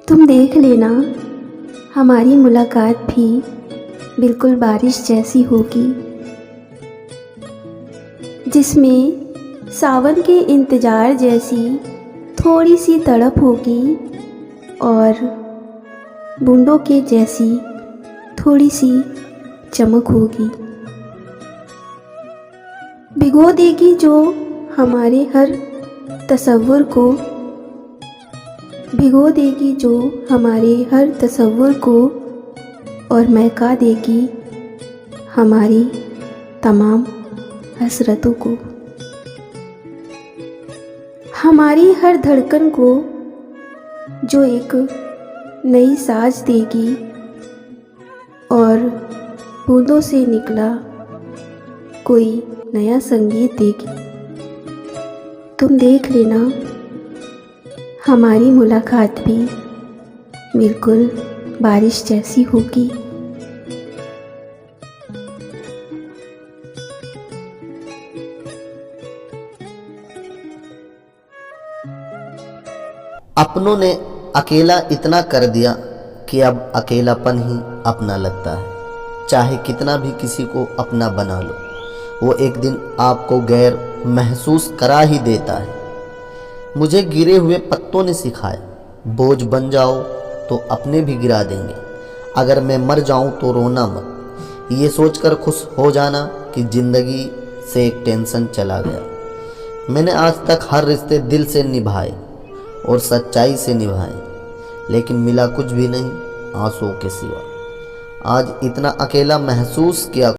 तुम देख लेना, हमारी मुलाकात भी बिल्कुल बारिश जैसी होगी, जिसमें सावन के इंतज़ार जैसी थोड़ी सी तड़प होगी और बूंदों के जैसी थोड़ी सी चमक होगी। भिगो देगी जो हमारे हर तसव्वुर को, भिगो देगी जो हमारे हर तसव्वुर को और महका देगी हमारी तमाम हसरतों को। हमारी हर धड़कन को जो एक नई साज देगी और बूंदों से निकला कोई नया संगीत देगी। तुम देख लेना, हमारी मुलाकात भी बिल्कुल बारिश जैसी होगी। अपनों ने अकेला इतना कर दिया कि अब अकेलापन ही अपना लगता है। चाहे कितना भी किसी को अपना बना लो, वो एक दिन आपको गैर महसूस करा ही देता है। मुझे गिरे हुए पत्तों ने सिखाया, बोझ बन जाओ तो अपने भी गिरा देंगे। अगर मैं मर जाऊं तो रोना मत, ये सोचकर खुश हो जाना कि ज़िंदगी से एक टेंशन चला गया। मैंने आज तक हर रिश्ते दिल से निभाए और सच्चाई से निभाए, लेकिन मिला कुछ भी नहीं आंसुओं के सिवा। आज इतना अकेला महसूस किया